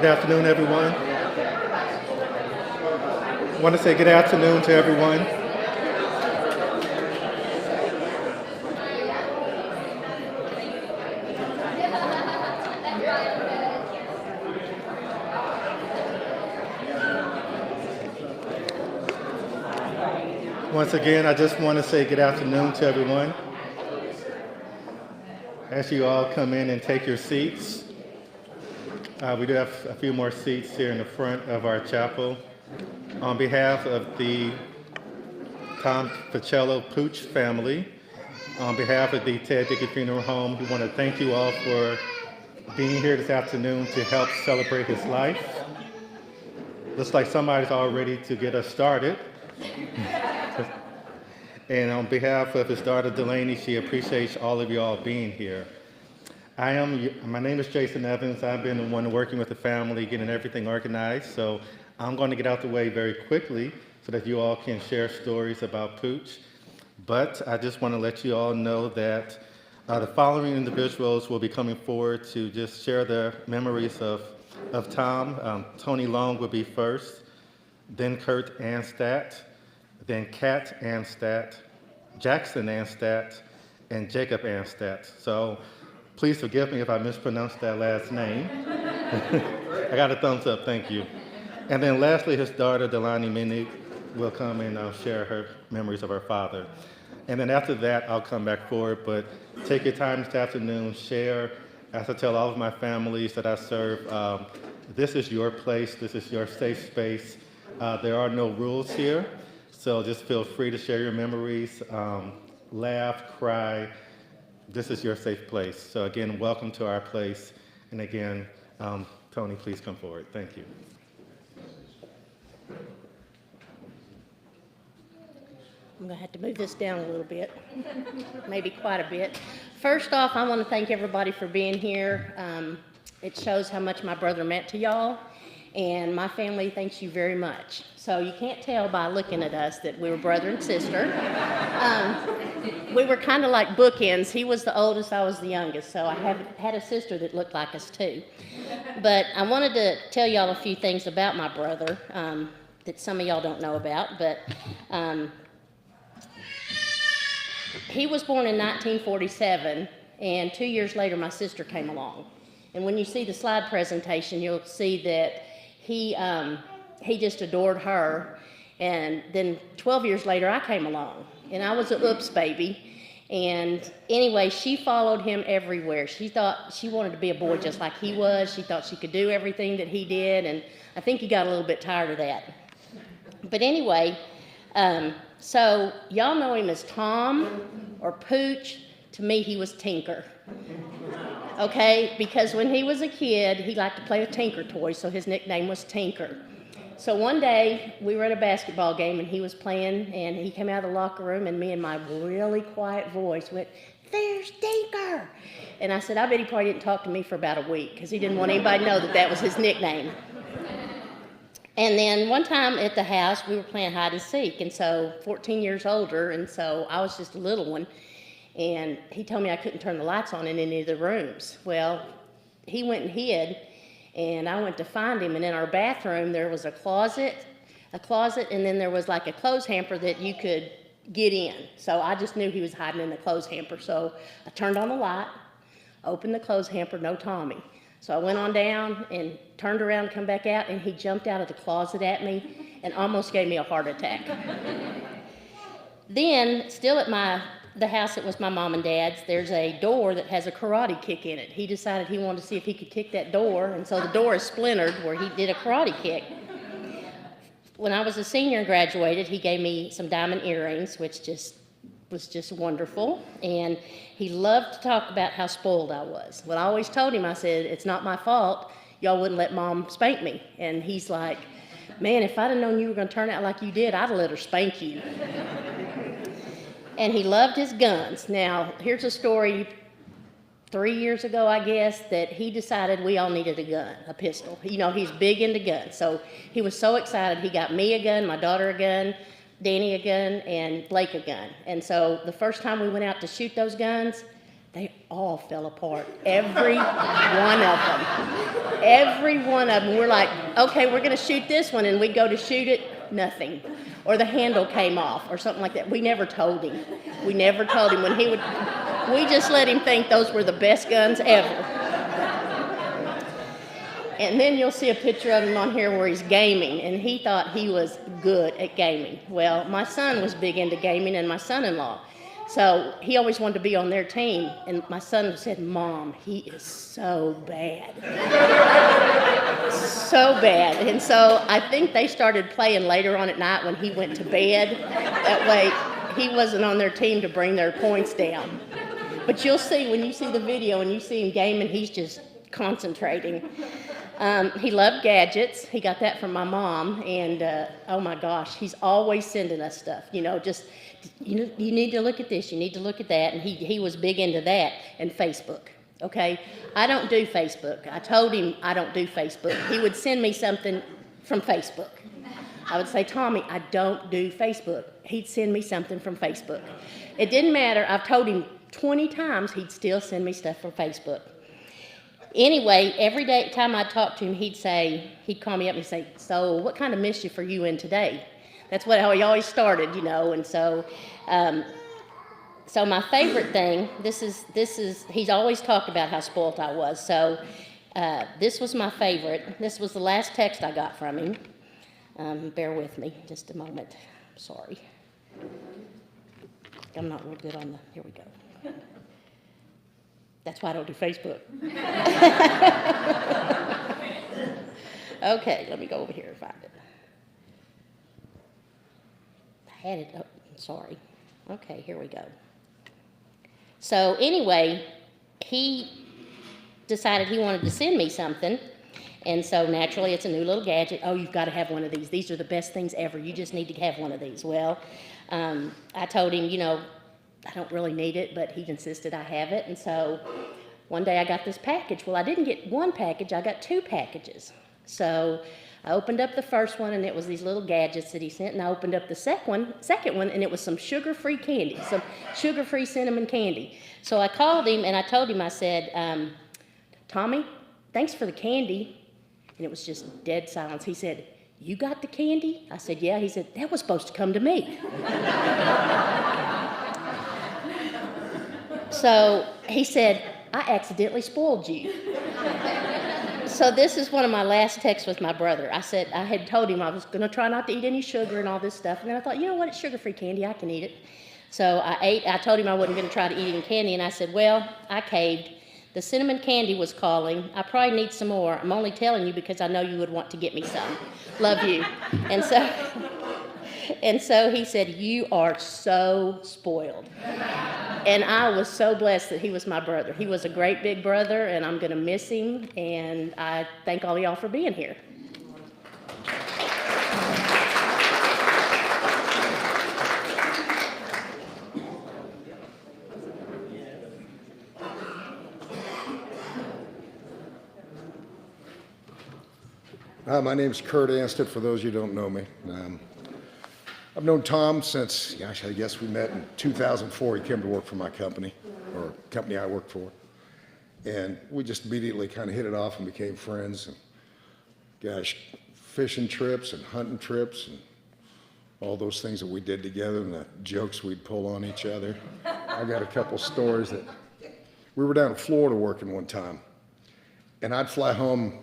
Good afternoon, everyone. I want to say good afternoon to everyone. Once again, I just want to say good afternoon to everyone. As you all come in and take your seats, we do have a few more seats here in the front of our chapel. On behalf of the Paciello Pooch family, on behalf of the Ted Dickey Funeral Home, we want to thank you all for being here this afternoon to help celebrate his life. Looks like somebody's all ready to get us started. And on behalf of his daughter Delaney, she appreciates all of you all being here. My name is Jason Evans. I've been the one working with the family, getting everything organized. So I'm going to get out the way very quickly so that you all can share stories about Pooch. But I just want to let you all know that the following individuals will be coming forward to just share their memories of Tom. Tony Long will be first, then Kurt Anstadt, then Kat Anstadt, Jackson Anstadt, and Jacob Anstadt. So please forgive me if I mispronounced that last name. I got a thumbs up, thank you. And then lastly, his daughter, Delaney Minnick, will come and share her memories of her father. And then after that, I'll come back forward, but take your time this afternoon, share. As I tell all of my families that I serve, this is your place, this is your safe space. There are no rules here, so just feel free to share your memories, laugh, cry. This is your safe place. So again, welcome to our place. And again, Tony, please come forward. Thank you. I'm going to have to move this down a little bit, maybe quite a bit. First off, I want to thank everybody for being here. It shows how much my brother meant to y'all, and my family thanks you very much. So you can't tell by looking at us that we were brother and sister. We were kind of like bookends. He was the oldest, I was the youngest, so I had a sister that looked like us too. But I wanted to tell y'all a few things about my brother that some of y'all don't know about, but he was born in 1947, and 2 years later, my sister came along. And when you see the slide presentation, you'll see that he just adored her. And then 12 years later, I came along, and I was an oops baby. And anyway, she followed him everywhere. She thought she wanted to be a boy just like he was. She thought she could do everything that he did, and I think he got a little bit tired of that. But anyway, so y'all know him as Tom or Pooch. To me, he was Tinker. Okay, because when he was a kid, he liked to play with Tinker toys, so his nickname was Tinker. So one day, we were at a basketball game, and he was playing, and he came out of the locker room, and me in my really quiet voice went, "There's Tinker!" And I said, I bet he probably didn't talk to me for about a week, because he didn't want anybody to know that that was his nickname. And then one time at the house, we were playing hide and seek, and so 14 years older, and so I was just a little one, and he told me I couldn't turn the lights on in any of the rooms. Well, he went and hid, and I went to find him, and in our bathroom there was a closet, and then there was like a clothes hamper that you could get in. So I just knew he was hiding in the clothes hamper. So I turned on the light, opened the clothes hamper, no Tommy. So I went on down and turned around and come back out, and he jumped out of the closet at me and almost gave me a heart attack. Then, still at the house that was my mom and dad's, there's a door that has a karate kick in it. He decided he wanted to see if he could kick that door, and so the door is splintered where he did a karate kick. When I was a senior and graduated, he gave me some diamond earrings, which was just wonderful, and he loved to talk about how spoiled I was. Well, I always told him, I said, it's not my fault, y'all wouldn't let Mom spank me. And he's like, man, if I'd have known you were going to turn out like you did, I'd have let her spank you. And he loved his guns. Now, here's a story 3 years ago, I guess, that he decided we all needed a gun, a pistol. You know, he's big into guns. So he was so excited, he got me a gun, my daughter a gun, Danny a gun, and Blake a gun. And so the first time we went out to shoot those guns, all fell apart. Every one of them. Every one of them. We're like, okay, we're going to shoot this one, and we go to shoot it, nothing. Or the handle came off or something like that. We never told him. We never told him. We just let him think those were the best guns ever. And then you'll see a picture of him on here where he's gaming, and he thought he was good at gaming. Well, my son was big into gaming, and my son-in-law. So he always wanted to be on their team, and my son said, "Mom, he is so bad." So bad. And so I think they started playing later on at night when he went to bed. That way he wasn't on their team to bring their points down. But you'll see, when you see the video and you see him gaming, he's just concentrating. He loved gadgets. He got that from my mom, and oh my gosh, he's always sending us stuff. Just you need to look at this, you need to look at that, and he was big into that and Facebook. Okay, I don't do Facebook. I told him I don't do Facebook. He would send me something from Facebook. I would say, "Tommy, I don't do Facebook." He'd send me something from Facebook. It didn't matter. I've told him 20 times. He'd still send me stuff from Facebook. Anyway, every time I'd talk to him, he'd call me up and say, "So what kind of mischief are you in today?" That's how he always started, and so my favorite thing, this is, he's always talked about how spoiled I was, so this was my favorite. This was the last text I got from him. Bear with me just a moment. Sorry. I'm not real good on here we go. That's why I don't do Facebook. Okay, let me go over here and find it. I had it up, sorry. Okay, here we go. So anyway, he decided he wanted to send me something, and so naturally it's a new little gadget. "Oh, you've got to have one of these. These are the best things ever. You just need to have one of these." Well, I told him, I don't really need it, but he insisted I have it, and so one day I got this package. Well, I didn't get one package, I got 2 packages. So I opened up the first one, and it was these little gadgets that he sent, and I opened up the second one, and it was some sugar-free candy, some sugar-free cinnamon candy. So I called him, and I told him, I said, "Tommy, thanks for the candy." And it was just dead silence. He said, "You got the candy?" I said, "Yeah." He said, "That was supposed to come to me." So he said, "I accidentally spoiled you." So this is one of my last texts with my brother. I had told him I was going to try not to eat any sugar and all this stuff. And then I thought, you know what, it's sugar-free candy, I can eat it. So I told him I wasn't going to try to eat any candy. And I said, well, I caved. The cinnamon candy was calling. I probably need some more. I'm only telling you because I know you would want to get me some. Love you. And so he said, "You are so spoiled." And I was so blessed that he was my brother. He was a great big brother, and I'm going to miss him. And I thank all of y'all for being here. Hi, my name's Kurt Ansted, for those of you who don't know me. I've known Tom since, gosh, I guess we met in 2004. He came to work for my company, or company I worked for. And we just immediately kind of hit it off and became friends. And gosh, fishing trips and hunting trips and all those things that we did together and the jokes we'd pull on each other. I got a couple stories that we were down in Florida working one time. And I'd fly home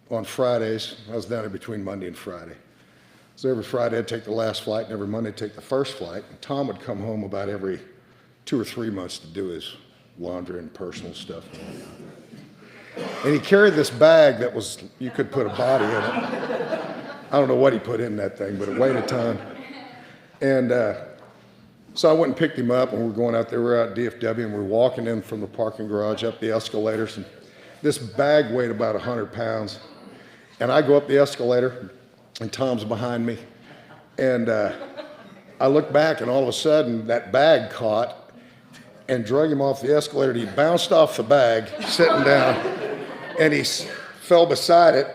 on Fridays. I was down there between Monday and Friday. So every Friday I'd take the last flight, and every Monday I'd take the first flight. And Tom would come home about every 2 or 3 months to do his laundry and personal stuff. And he carried this bag that was, you could put a body in it. I don't know what he put in that thing, but it weighed a ton. And so I went and picked him up, and we're going out there. We're out at DFW, and we're walking in from the parking garage up the escalators. And this bag weighed about 100 pounds. And I go up the escalator, and Tom's behind me. And I look back, and all of a sudden, that bag caught and drug him off the escalator. He bounced off the bag, sitting down, and he fell beside it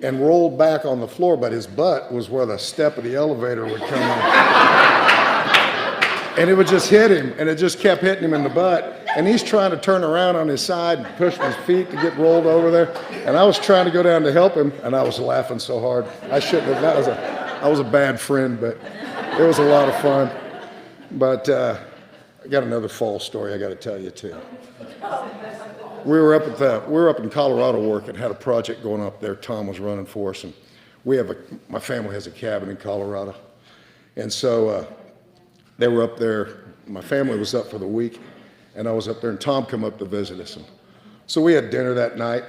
and rolled back on the floor, but his butt was where the step of the elevator would come in. And it would just hit him, and it just kept hitting him in the butt. and he's trying to turn around on his side and push his feet to get rolled over there. And I was trying to go down to help him, and I was laughing so hard. I shouldn't have. I was a bad friend, but it was a lot of fun. But I got another fall story I got to tell you too. We were up in Colorado working, had a project going up there. Tom was running for us, and my family has a cabin in Colorado, and so they were up there. My family was up for the week, and I was up there, and Tom come up to visit us. And so we had dinner that night,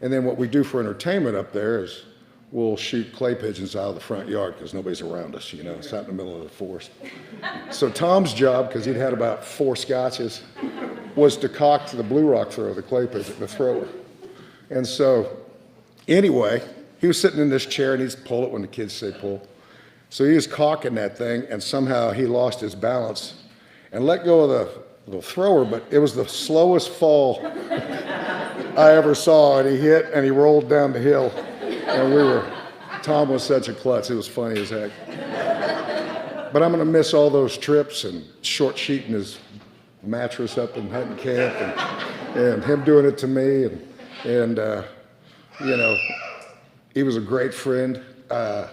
and then what we do for entertainment up there is we'll shoot clay pigeons out of the front yard because nobody's around us, it's out in the middle of the forest. So Tom's job, because he'd had about 4 scotches, was to cock to the blue rock thrower, the clay pigeon, the thrower. And so anyway, he was sitting in this chair, and he's pull it when the kids say pull. So he was cocking that thing, and somehow he lost his balance and let go of the thrower, but it was the slowest fall I ever saw, and he hit and he rolled down the hill, and Tom was such a klutz, it was funny as heck. But I'm gonna miss all those trips and short sheeting his mattress up in hunting camp and him doing it to me, and he was a great friend. I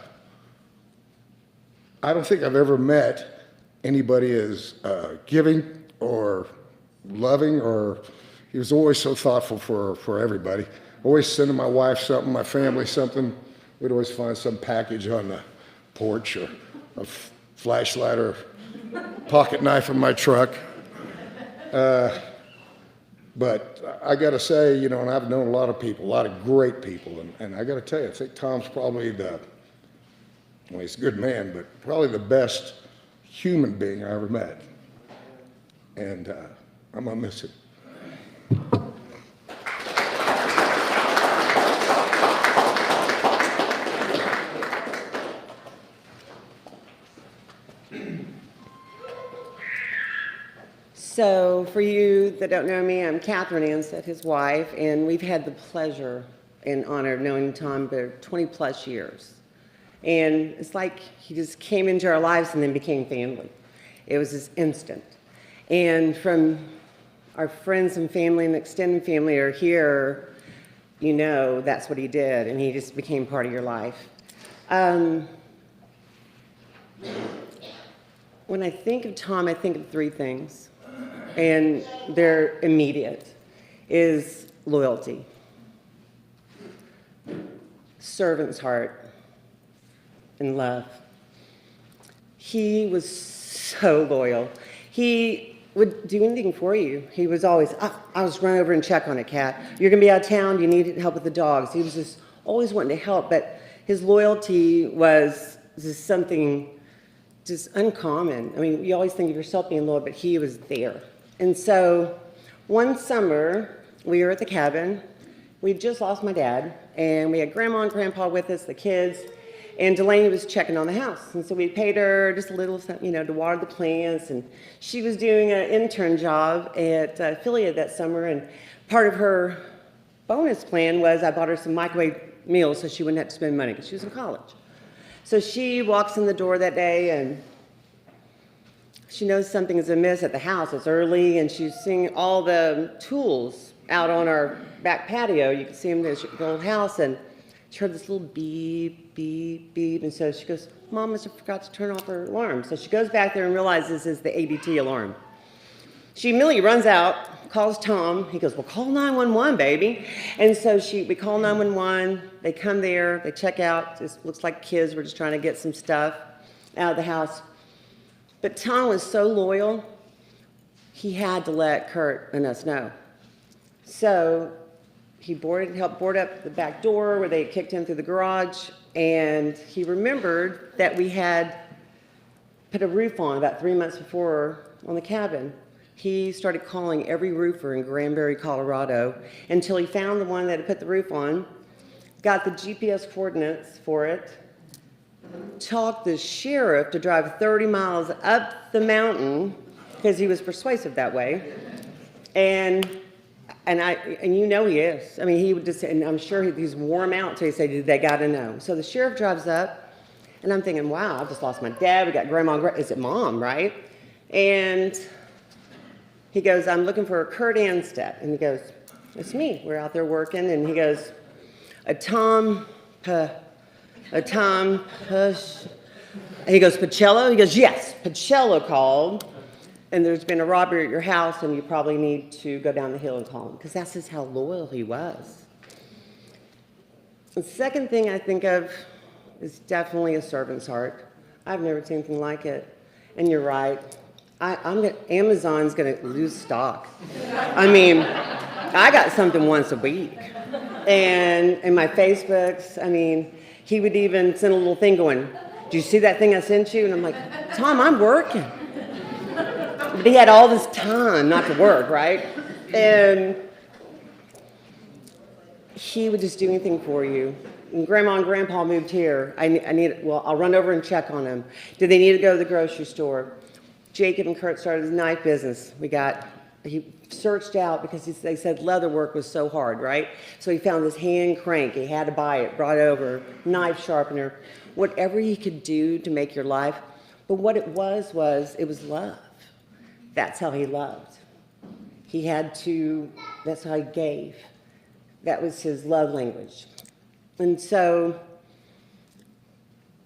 don't think I've ever met anybody as giving or loving, or he was always so thoughtful for everybody. Always sending my wife something, my family something. We'd always find some package on the porch, or a flashlight, or pocket knife in my truck. But I got to say, and I've known a lot of people, a lot of great people, and I got to tell you, I think Tom's probably he's a good man, but probably the best human being I ever met. And I'm going to miss him. So for you that don't know me, I'm Catherine Ansett, his wife, and we've had the pleasure and honor of knowing Tom for 20 plus years. And it's like he just came into our lives and then became family. It was just instant. And from our friends and family and extended family are here, that's what he did, and he just became part of your life. When I think of Tom, I think of 3 things, and they're immediate, is loyalty, servant's heart, and love. He was so loyal. He would do anything for you. He was always, I'll just run over and check on it, Kat. You're gonna be out of town, you need help with the dogs. He was just always wanting to help, but his loyalty was just something just uncommon. I mean, you always think of yourself being loyal, but he was there. And so one summer, we were at the cabin. We'd just lost my dad, and we had Grandma and Grandpa with us, the kids, and Delaney was checking on the house. And so we paid her just a little, to water the plants, and she was doing an intern job at Affiliate that summer, and part of her bonus plan was I bought her some microwave meals so she wouldn't have to spend money because she was in college. So she walks in the door that day, and she knows something is amiss at the house. It's early, and she's seeing all the tools out on our back patio. You can see them in the old house, and she heard this little beep, beep, beep, and so she goes, Mom must have forgot to turn off her alarm. So she goes back there and realizes this is the ADT alarm. She immediately runs out, calls Tom. He goes, well, call 911, baby. And so we call 911. They come there. They check out. It looks like kids were just trying to get some stuff out of the house. But Tom was so loyal, he had to let Kurt and us know. So he helped board up the back door where they kicked him through the garage, and he remembered that we had put a roof on about 3 months before on the cabin. He started calling every roofer in Granbury, Colorado, until he found the one that had put the roof on, got the GPS coordinates for it, talked the sheriff to drive 30 miles up the mountain, because he was persuasive that way, and he is. I mean, he would just, and I'm sure he's wore him out until he said, they got to know. So the sheriff drives up, and I'm thinking, wow, I've just lost my dad. We got grandma, is it Mom, right? And He goes, I'm looking for a Kurt Anstead. And he goes, it's me. We're out there working. And he goes, he goes, Paciello? He goes, yes, Paciello called. And there's been a robbery at your house, and you probably need to go down the hill and call him. Because that's just how loyal he was. The second thing I think of is definitely a servant's heart. I've never seen anything like it. And you're right. Amazon's going to lose stock. I mean, I got something once a week. And in my Facebooks, I mean, he would even send a little thing going, do you see that thing I sent you? And I'm like, Tom, I'm working. But he had all this time not to work, right? And he would just do anything for you. When Grandma and Grandpa moved here, I'll run over and check on them. Did they need to go to the grocery store? Jacob and Kurt started a knife business. He searched out because they said leather work was so hard, right? So he found this hand crank. He had to buy it, brought over, knife sharpener, whatever he could do to make your life. But what it was love. That's how he loved. That's how he gave. That was his love language. And so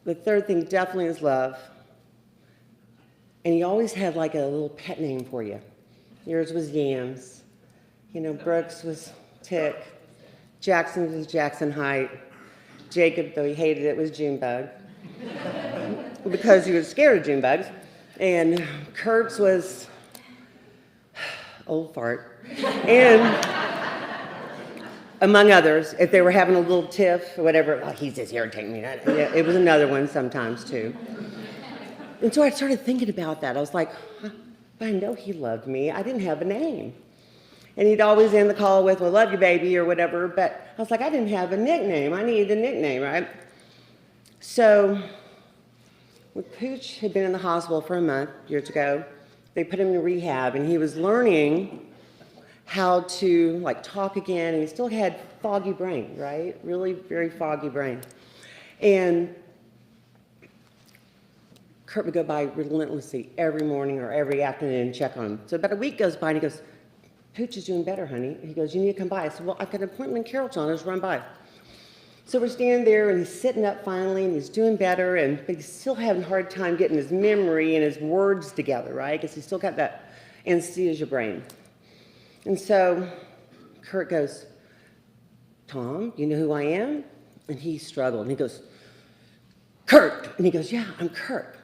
the third thing definitely is love. And he always had like a little pet name for you. Yours was Yams. Brooks was Tick. Jackson was Jackson Height. Jacob, though he hated it, was Junebug. Because he was scared of Junebugs. And Kurt's was Old Fart. And among others, if they were having a little tiff or whatever, he's just irritating me. Yeah, it was another one sometimes too. And so I started thinking about that. I was like, but I know he loved me. I didn't have a name. And he'd always end the call with, well, love you, baby, or whatever. But I was like, I didn't have a nickname. I needed a nickname, right? So when Pooch had been in the hospital for a month years ago, they put him in rehab, and he was learning how to talk again, and he still had foggy brain, right? Really very foggy brain. And Kurt would go by relentlessly every morning or every afternoon and check on him. So about a week goes by, and he goes, Pooch is doing better, honey. He goes, you need to come by. I said, well, I've got an appointment in Carrollton. I'll just run by. So we're standing there, and he's sitting up finally, and he's doing better, but he's still having a hard time getting his memory and his words together, right? Because he's still got that anesthesia brain. And so Kurt goes, Tom, you know who I am? And he struggled, and he goes, Kurt. And he goes, yeah, I'm Kurt.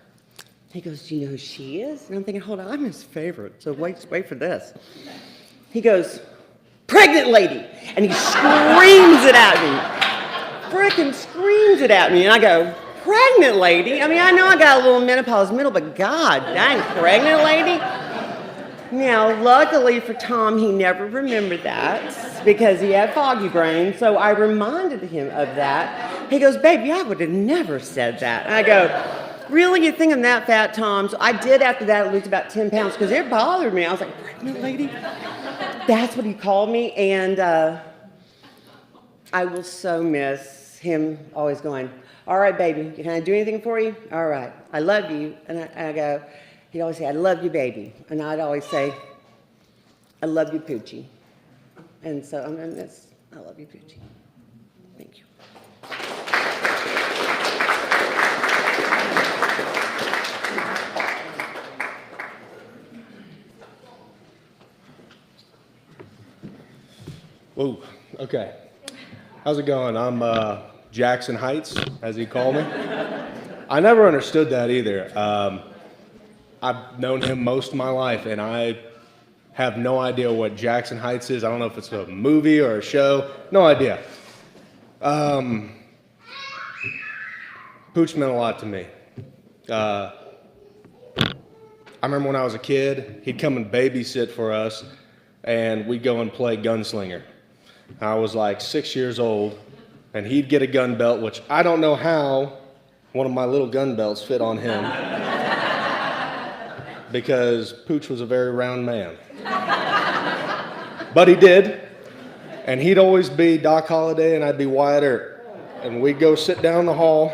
He goes, do you know who she is? And I'm thinking, hold on, I'm his favorite, so wait for this. He goes, pregnant lady. And he screams it at me. Frickin' screams it at me. And I go, pregnant lady? I mean, I know I got a little menopause middle, but God dang, pregnant lady? Now, luckily for Tom, he never remembered that because he had foggy brain, so I reminded him of that. He goes, baby, I would have never said that. And I go, really, you think I'm that fat, Tom? So I did after that lose about 10 pounds because it bothered me. I was like, pregnant lady? That's what he called me, and I will so miss him always going, all right, baby, can I do anything for you? All right, I love you. And I go, he'd always say, I love you, baby. And I'd always say, I love you, Poochie. And so I'm going to miss, I love you, Poochie. Thank you. Whoa, okay. How's it going? I'm Jackson Heights, as he called me. I never understood that either. I've known him most of my life, and I have no idea what Jackson Heights is. I don't know if it's a movie or a show. No idea. Pooch meant a lot to me. I remember when I was a kid, he'd come and babysit for us, and we'd go and play gunslinger. I was like 6 years old, and he'd get a gun belt, which I don't know how one of my little gun belts fit on him because Pooch was a very round man. But he did, and he'd always be Doc Holliday, and I'd be Wyatt Earp, and we'd go sit down the hall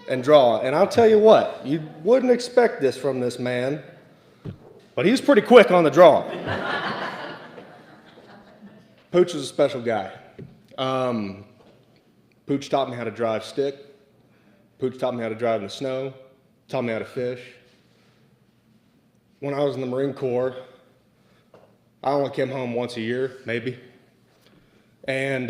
and draw. And I'll tell you what, you wouldn't expect this from this man, but he was pretty quick on the draw. Pooch was a special guy. Pooch taught me how to drive stick. Pooch taught me how to drive in the snow, taught me how to fish. When I was in the Marine Corps, I only came home once a year, maybe. And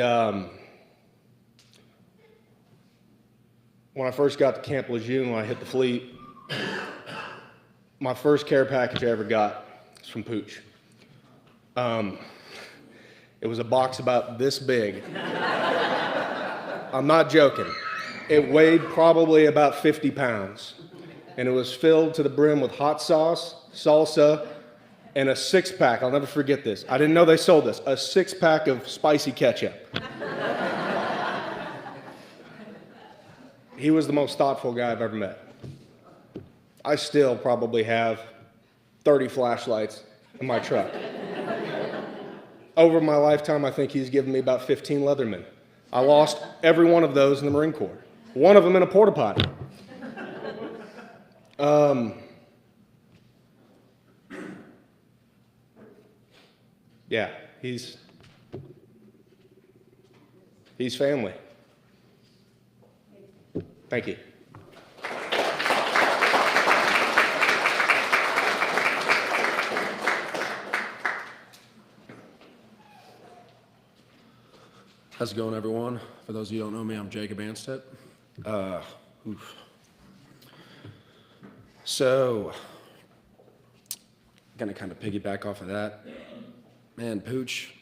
when I first got to Camp Lejeune, when I hit the fleet, my first care package I ever got was from Pooch. It was a box about this big. I'm not joking. It weighed probably about 50 pounds. And it was filled to the brim with hot sauce, salsa, and a six-pack. I'll never forget this. I didn't know they sold this. A six-pack of spicy ketchup. He was the most thoughtful guy I've ever met. I still probably have 30 flashlights in my truck. Over my lifetime, I think he's given me about 15 Leatherman. I lost every one of those in the Marine Corps. One of them in a porta potty. Yeah, he's family. Thank you. How's it going, everyone? For those of you who don't know me, I'm Jacob Anstedt. So, gonna kind of piggyback off of that. Man, Pooch,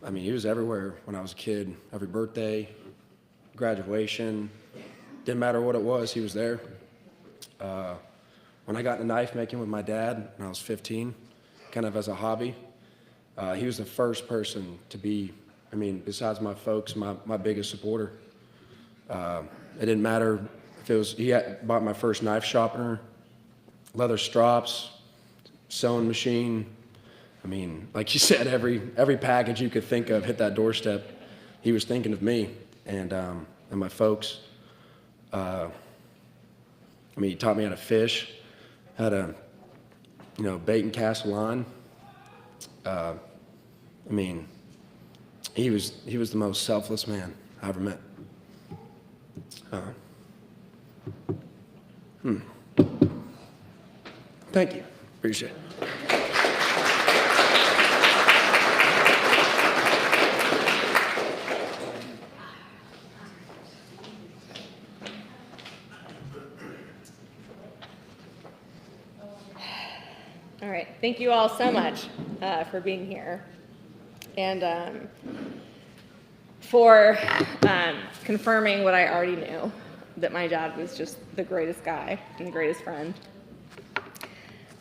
I mean, he was everywhere when I was a kid. Every birthday, graduation, didn't matter what it was, he was there. When I got into knife making with my dad when I was 15, kind of as a hobby, he was the first person to be, I mean, besides my folks, my biggest supporter. It didn't matter if it was, he had bought my first knife sharpener, leather strops, sewing machine. I mean, like you said, every package you could think of hit that doorstep. He was thinking of me and my folks. I mean, he taught me how to fish, how to, bait and cast a line. I mean, he was the most selfless man I ever met. Thank you. Appreciate it. All right, thank you all so much for being here and for confirming what I already knew, that my dad was just the greatest guy and the greatest friend.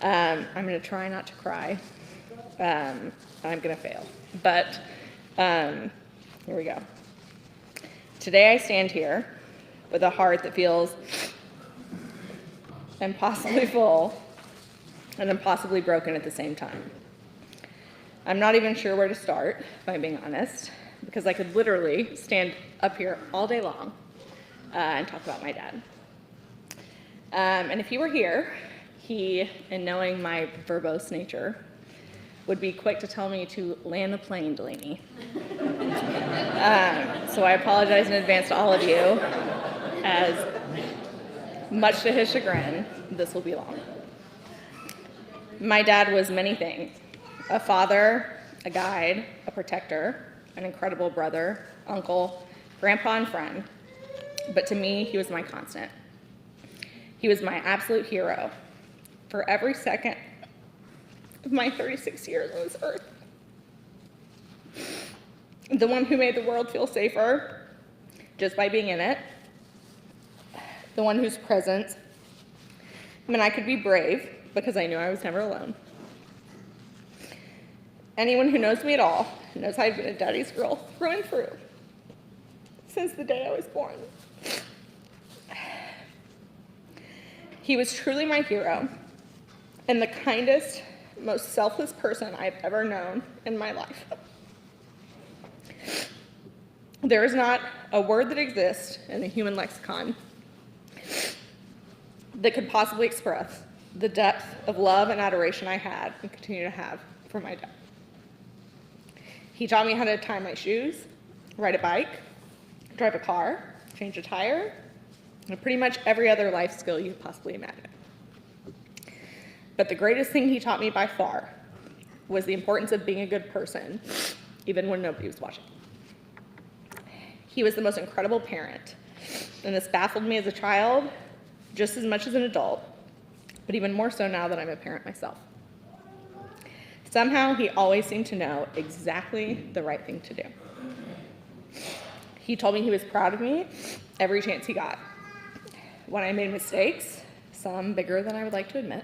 I'm gonna try not to cry. I'm gonna fail, but here we go. Today I stand here with a heart that feels impossibly full and impossibly broken at the same time. I'm not even sure where to start, if I'm being honest, because I could literally stand up here all day long and talk about my dad. And if he were here, he, in knowing my verbose nature, would be quick to tell me to land the plane, Delaney. So I apologize in advance to all of you, as much to his chagrin, this will be long. My dad was many things: a father, a guide, a protector, an incredible brother, uncle, grandpa, and friend. But to me, he was my constant. He was my absolute hero for every second of my 36 years on this earth. The one who made the world feel safer just by being in it. The one whose presence meant I could be brave because I knew I was never alone. Anyone who knows me at all knows I've been a daddy's girl through and through since the day I was born. He was truly my hero and the kindest, most selfless person I've ever known in my life. There is not a word that exists in the human lexicon that could possibly express the depth of love and adoration I had and continue to have for my dad. He taught me how to tie my shoes, ride a bike, drive a car, change a tire, and pretty much every other life skill you could possibly imagine. But the greatest thing he taught me by far was the importance of being a good person, even when nobody was watching. He was the most incredible parent, and this baffled me as a child just as much as an adult, but even more so now that I'm a parent myself. Somehow, he always seemed to know exactly the right thing to do. He told me he was proud of me every chance he got. When I made mistakes, some bigger than I would like to admit,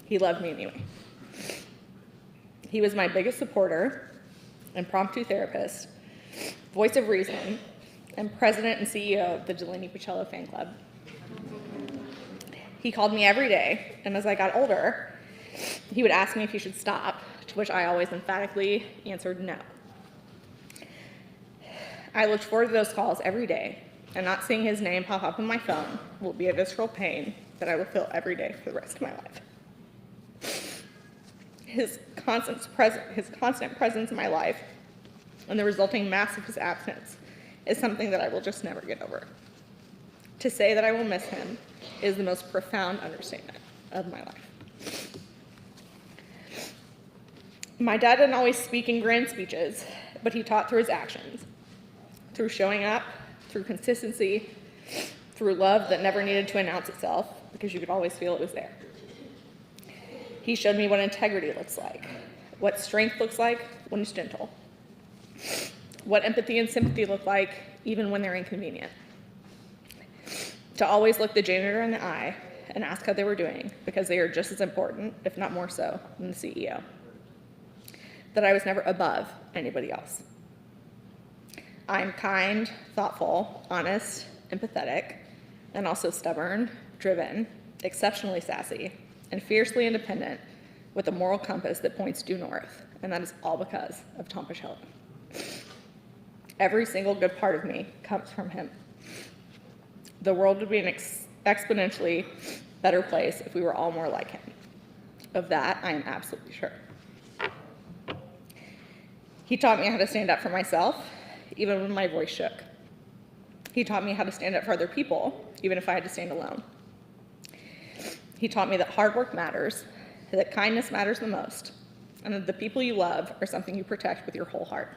he loved me anyway. He was my biggest supporter, impromptu therapist, voice of reason, and president and CEO of the Paciello fan club. He called me every day, and as I got older, he would ask me if he should stop, to which I always emphatically answered no. I looked forward to those calls every day, and not seeing his name pop up on my phone will be a visceral pain that I will feel every day for the rest of my life. His constant presence in my life and the resulting mass of his absence is something that I will just never get over. To say that I will miss him is the most profound understatement of my life. My dad didn't always speak in grand speeches, but he taught through his actions, through showing up, through consistency, through love that never needed to announce itself because you could always feel it was there. He showed me what integrity looks like, what strength looks like when it's gentle, what empathy and sympathy look like even when they're inconvenient. To always look the janitor in the eye and ask how they were doing because they are just as important, if not more so, than the CEO. That I was never above anybody else. I'm kind, thoughtful, honest, empathetic, and also stubborn, driven, exceptionally sassy, and fiercely independent with a moral compass that points due north, and that is all because of Tom Paciello. Every single good part of me comes from him. The world would be an exponentially better place if we were all more like him. Of that, I am absolutely sure. He taught me how to stand up for myself, even when my voice shook. He taught me how to stand up for other people, even if I had to stand alone. He taught me that hard work matters, that kindness matters the most, and that the people you love are something you protect with your whole heart.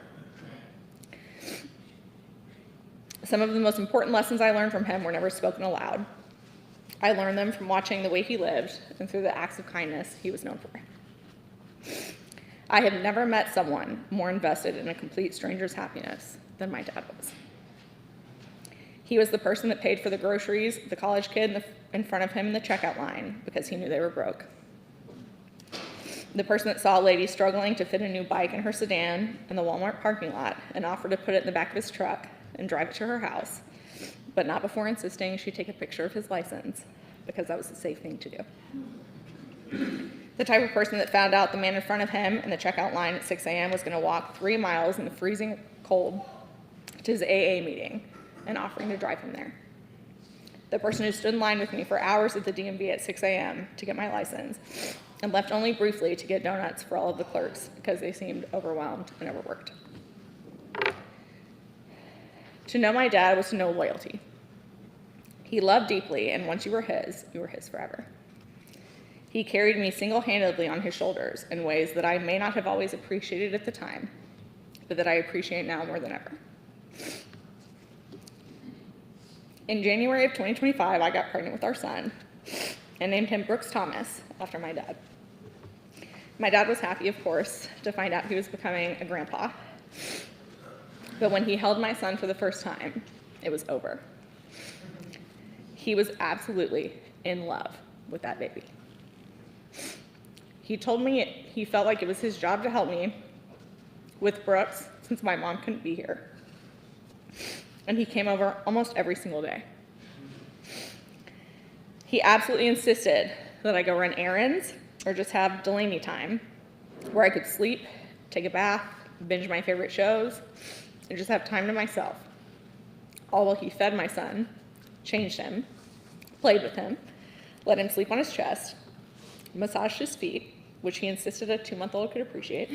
Some of the most important lessons I learned from him were never spoken aloud. I learned them from watching the way he lived and through the acts of kindness he was known for. I have never met someone more invested in a complete stranger's happiness than my dad was. He was the person that paid for the groceries, the college kid in front of him in the checkout line because he knew they were broke. The person that saw a lady struggling to fit a new bike in her sedan in the Walmart parking lot and offered to put it in the back of his truck and drive it to her house, but not before insisting she take a picture of his license because that was the safe thing to do. The type of person that found out the man in front of him in the checkout line at 6 a.m. was going to walk 3 miles in the freezing cold to his AA meeting and offering to drive him there. The person who stood in line with me for hours at the DMV at 6 a.m. to get my license and left only briefly to get donuts for all of the clerks because they seemed overwhelmed and overworked. To know my dad was to know loyalty. He loved deeply, and once you were his forever. He carried me single-handedly on his shoulders in ways that I may not have always appreciated at the time, but that I appreciate now more than ever. In January of 2025, I got pregnant with our son and named him Brooks Thomas after my dad. My dad was happy, of course, to find out he was becoming a grandpa. But when he held my son for the first time, it was over. He was absolutely in love with that baby. He told me he felt like it was his job to help me with Brooks since my mom couldn't be here. And he came over almost every single day. He absolutely insisted that I go run errands or just have Delaney time where I could sleep, take a bath, binge my favorite shows, and just have time to myself. All while he fed my son, changed him, played with him, let him sleep on his chest, massaged his feet, which he insisted a 2-month-old could appreciate,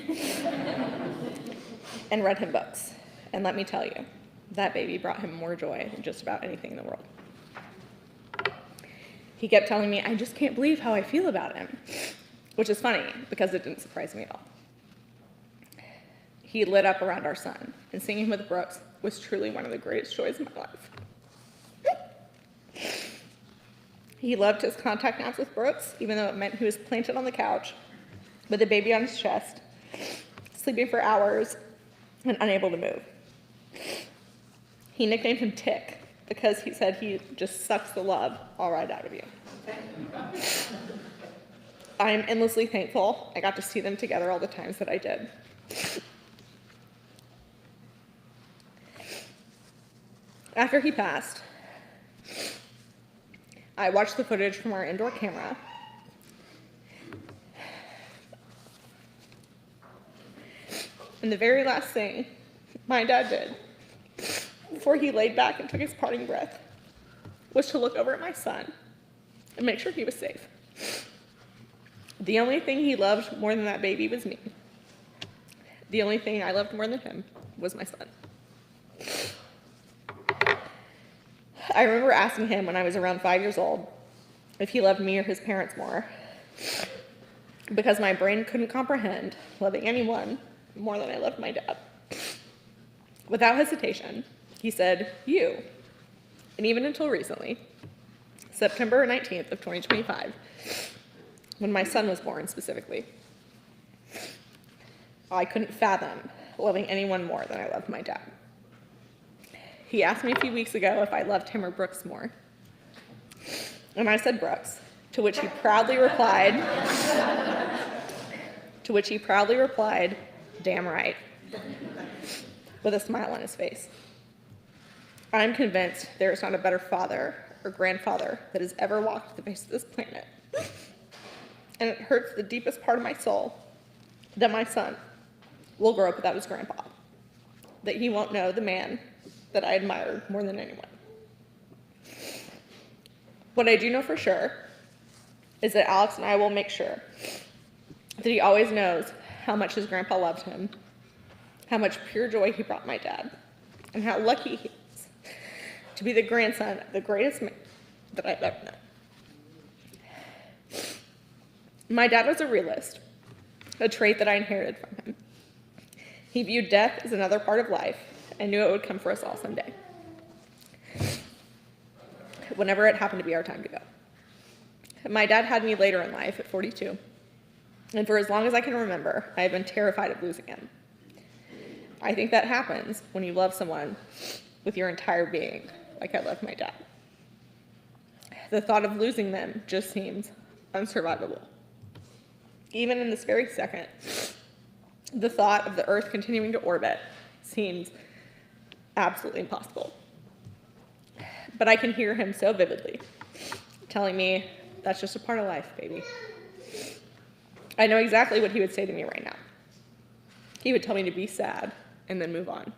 and read him books. And let me tell you, that baby brought him more joy than just about anything in the world. He kept telling me, I just can't believe how I feel about him, which is funny because it didn't surprise me at all. He lit up around our son, and singing with Brooks was truly one of the greatest joys of my life. He loved his contact naps with Brooks, even though it meant he was planted on the couch with a baby on his chest, sleeping for hours and unable to move. He nicknamed him Tick because he said he just sucks the love all right out of you. I am endlessly thankful I got to see them together all the times that I did. After he passed, I watched the footage from our indoor camera. And the very last thing my dad did before he laid back and took his parting breath was to look over at my son and make sure he was safe. The only thing he loved more than that baby was me. The only thing I loved more than him was my son. I remember asking him when I was around 5 years old if he loved me or his parents more, because my brain couldn't comprehend loving anyone more than I loved my dad. Without hesitation, he said, you. And even until recently, September 19th of 2025, when my son was born specifically, I couldn't fathom loving anyone more than I loved my dad. He asked me a few weeks ago if I loved him or Brooks more. And I said Brooks, to which he proudly replied, damn right, with a smile on his face. I'm convinced there is not a better father or grandfather that has ever walked the face of this planet. And it hurts the deepest part of my soul that my son will grow up without his grandpa, that he won't know the man that I admired more than anyone. What I do know for sure is that Alex and I will make sure that he always knows how much his grandpa loved him, how much pure joy he brought my dad, and how lucky he is to be the grandson of the greatest man that I've ever known. My dad was a realist, a trait that I inherited from him. He viewed death as another part of life and knew it would come for us all someday, whenever it happened to be our time to go. My dad had me later in life at 42, and for as long as I can remember, I have been terrified of losing him. I think that happens when you love someone with your entire being, like I loved my dad. The thought of losing them just seems unsurvivable. Even in this very second, the thought of the Earth continuing to orbit seems absolutely impossible. But I can hear him so vividly, telling me, that's just a part of life, baby. I know exactly what he would say to me right now. He would tell me to be sad and then move on.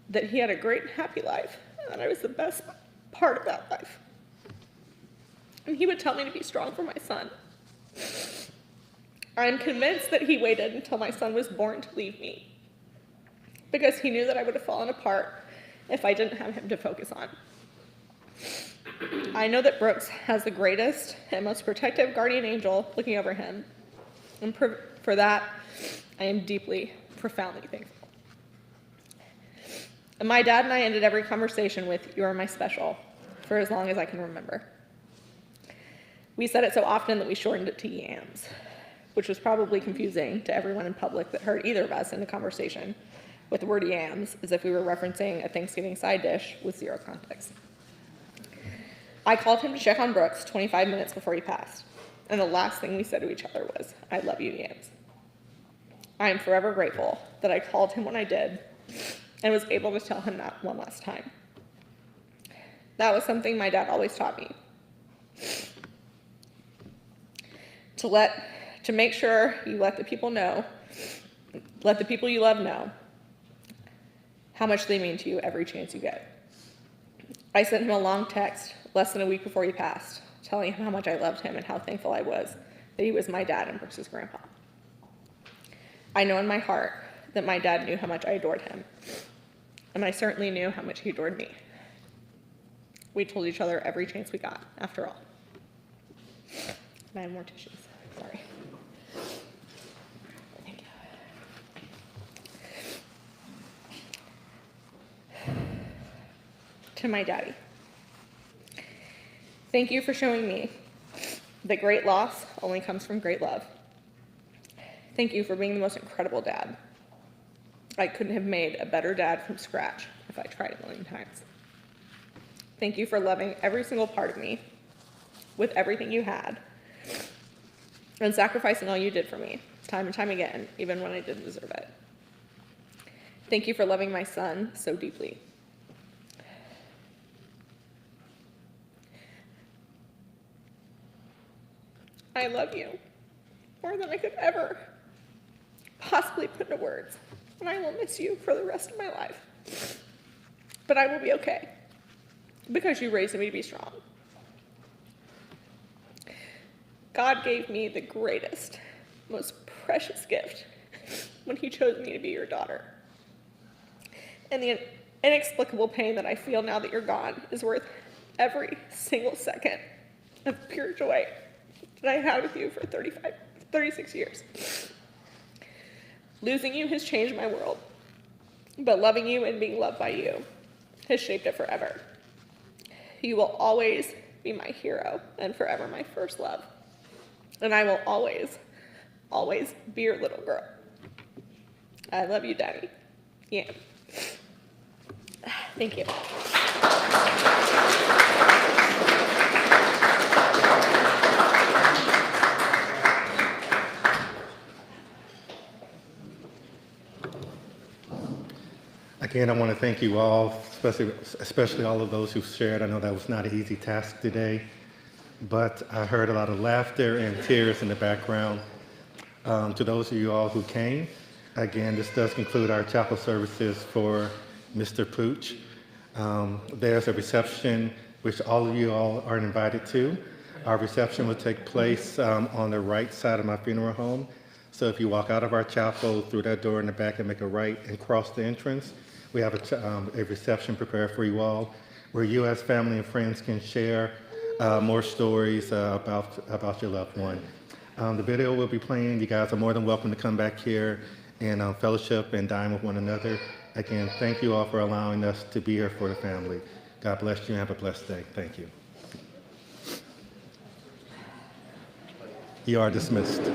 That he had a great and happy life, and that I was the best part of that life. And he would tell me to be strong for my son. I am convinced that he waited until my son was born to leave me, because he knew that I would have fallen apart if I didn't have him to focus on. I know that Brooks has the greatest and most protective guardian angel looking over him, and for that, I am deeply, profoundly thankful. And my dad and I ended every conversation with, "You are my special," for as long as I can remember. We said it so often that we shortened it to yams, which was probably confusing to everyone in public that heard either of us in the conversation with the word yams, as if we were referencing a Thanksgiving side dish with zero context. I called him to check on Brooks 25 minutes before he passed, and the last thing we said to each other was, "I love you, yams." I am forever grateful that I called him when I did and was able to tell him that one last time. That was something my dad always taught me. To make sure you let the people you love know how much they mean to you every chance you get. I sent him a long text less than a week before he passed, telling him how much I loved him and how thankful I was that he was my dad and Brooks' grandpa. I know in my heart that my dad knew how much I adored him, and I certainly knew how much he adored me. We told each other every chance we got, after all. And I have more tissues, sorry. Thank you. To my daddy. Thank you for showing me that great loss only comes from great love. Thank you for being the most incredible dad. I couldn't have made a better dad from scratch if I tried a million times. Thank you for loving every single part of me with everything you had and sacrificing all you did for me time and time again, even when I didn't deserve it. Thank you for loving my son so deeply. I love you more than I could ever possibly put into words, and I will miss you for the rest of my life. But I will be okay, because you raised me to be strong. God gave me the greatest, most precious gift when he chose me to be your daughter. And the inexplicable pain that I feel now that you're gone is worth every single second of pure joy that I had with you for 36 years. Losing you has changed my world, but loving you and being loved by you has shaped it forever. You will always be my hero and forever my first love. And I will always, always be your little girl. I love you, Daddy. Yeah. Thank you. Again, I want to thank you all, especially all of those who shared. I know that was not an easy task today, but I heard a lot of laughter and tears in the background. To those of you all who came, again, this does conclude our chapel services for Mr. Pooch. There's a reception which all of you all are invited to. Our reception will take place on the right side of my funeral home. So if you walk out of our chapel through that door in the back and make a right and cross the entrance, we have a reception prepared for you all, where you as family and friends can share more stories about your loved one. The video will be playing. You guys are more than welcome to come back here and fellowship and dine with one another. Again, thank you all for allowing us to be here for the family. God bless you and have a blessed day. Thank you. You are dismissed.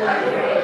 celebrate